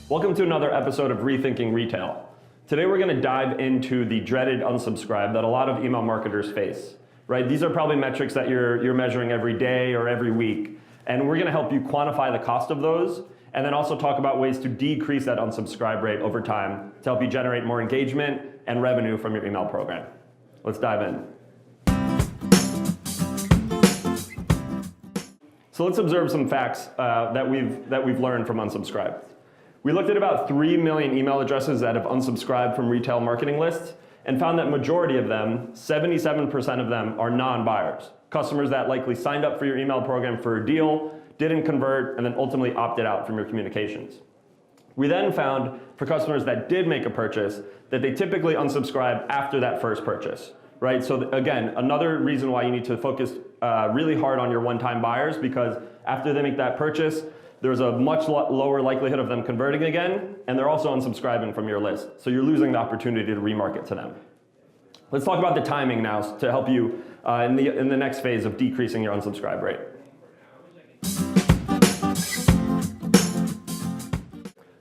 Welcome to another episode of Rethinking Retail. Today we're going to dive into the dreaded unsubscribe that a lot of email marketers face. Right? These are probably metrics that you're measuring every day or every week, and we're going to help you quantify the cost of those, and then also talk about ways to decrease that unsubscribe rate over time to help you generate more engagement and revenue from your email program. Let's dive in. So let's observe some facts that we've learned from unsubscribe. We looked at about 3 million email addresses that have unsubscribed from retail marketing lists and found that majority of them, 77% of them, are non-buyers. Customers that likely signed up for your email program for a deal, didn't convert, and then ultimately opted out from your communications. We then found for customers that did make a purchase that they typically unsubscribe after that first purchase. Right? So again, another reason why you need to focus really hard on your one-time buyers, because after they make that purchase, there's a much lower likelihood of them converting again, and they're also unsubscribing from your list. So you're losing the opportunity to remarket to them. Let's talk about the timing now to help you in the next phase of decreasing your unsubscribe rate.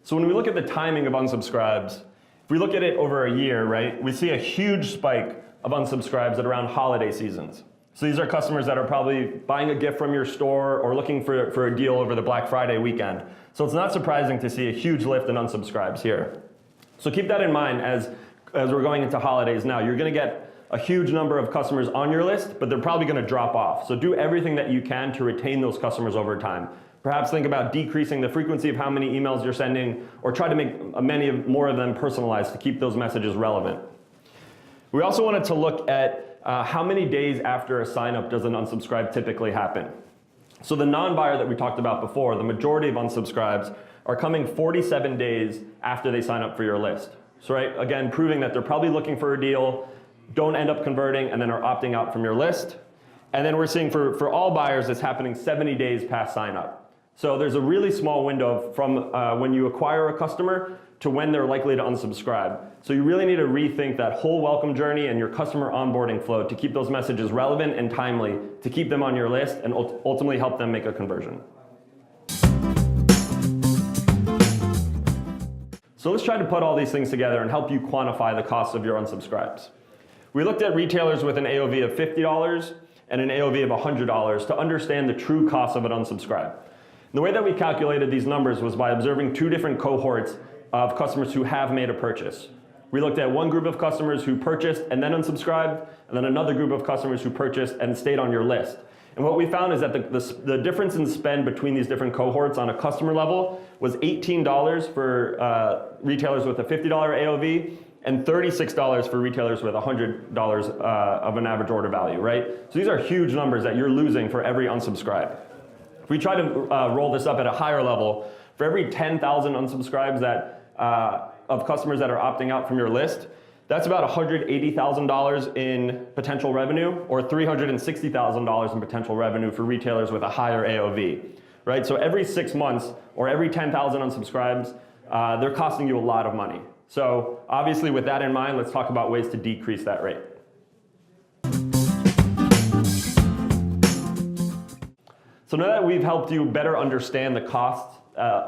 So when we look at the timing of unsubscribes, if we look at it over a year, right, we see a huge spike of unsubscribes at around holiday seasons. So these are customers that are probably buying a gift from your store or looking for a deal over the Black Friday weekend. So it's not surprising to see a huge lift in unsubscribes here. So keep that in mind as we're going into holidays now. You're going to get a huge number of customers on your list, but they're probably going to drop off. So do everything that you can to retain those customers over time. Perhaps think about decreasing the frequency of how many emails you're sending, or try to make more of them personalized to keep those messages relevant. We also wanted to look at how many days after a sign-up does an unsubscribe typically happen. So the non-buyer that we talked about before, the majority of unsubscribes are coming 47 days after they sign up for your list. So right, again, proving that they're probably looking for a deal, don't end up converting, and then are opting out from your list. And then we're seeing for all buyers, it's happening 70 days past sign-up. So there's a really small window from when you acquire a customer to when they're likely to unsubscribe. So you really need to rethink that whole welcome journey and your customer onboarding flow to keep those messages relevant and timely, to keep them on your list and ultimately help them make a conversion. So let's try to put all these things together and help you quantify the cost of your unsubscribes. We looked at retailers with an AOV of $50 and an AOV of $100 to understand the true cost of an unsubscribe. And the way that we calculated these numbers was by observing two different cohorts of customers who have made a purchase. We looked at one group of customers who purchased and then unsubscribed, and then another group of customers who purchased and stayed on your list. And what we found is that the difference in spend between these different cohorts on a customer level was $18 for retailers with a $50 AOV and $36 for retailers with $100 of an average order value, right? So these are huge numbers that you're losing for every unsubscribe. If we try to roll this up at a higher level, for every 10,000 unsubscribes of customers that are opting out from your list, that's about $180,000 in potential revenue, or $360,000 in potential revenue for retailers with a higher AOV, right? So every 6 months, or every 10,000 unsubscribes, they're costing you a lot of money. So obviously with that in mind, let's talk about ways to decrease that rate. So now that we've helped you better understand the costs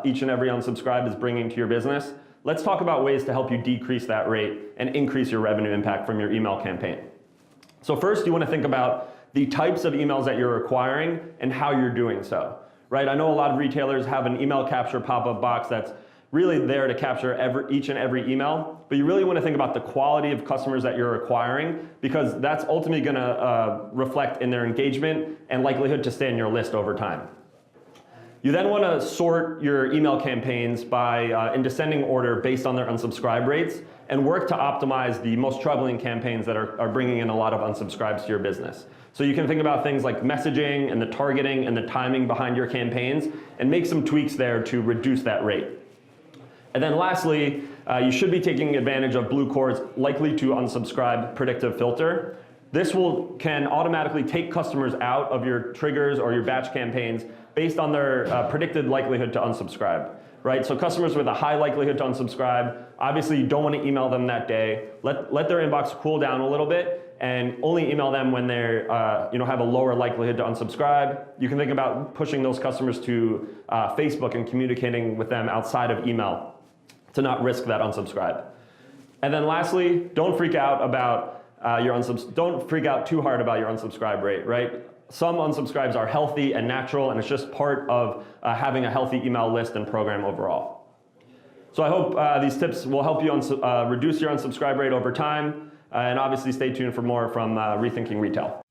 each and every unsubscribe is bringing to your business, let's talk about ways to help you decrease that rate and increase your revenue impact from your email campaign. So first, you want to think about the types of emails that you're acquiring and how you're doing so, right? I know a lot of retailers have an email capture pop-up box that's really there to capture each and every email, but you really want to think about the quality of customers that you're acquiring, because that's ultimately going to reflect in their engagement and likelihood to stay on your list over time. You then want to sort your email campaigns in descending order based on their unsubscribe rates, and work to optimize the most troubling campaigns that are bringing in a lot of unsubscribes to your business. So you can think about things like messaging and the targeting and the timing behind your campaigns, and make some tweaks there to reduce that rate. And then lastly, you should be taking advantage of Bluecore's likely to unsubscribe predictive filter. This can automatically take customers out of your triggers or your batch campaigns based on their predicted likelihood to unsubscribe, right? So customers with a high likelihood to unsubscribe, obviously you don't want to email them that day. Let their inbox cool down a little bit, and only email them when they're have a lower likelihood to unsubscribe. You can think about pushing those customers to Facebook and communicating with them outside of email. to not risk that unsubscribe. And then lastly, don't freak out about don't freak out too hard about your unsubscribe rate, right? Some unsubscribes are healthy and natural, and it's just part of having a healthy email list and program overall. So I hope these tips will help you reduce your unsubscribe rate over time, and obviously stay tuned for more from Rethinking Retail.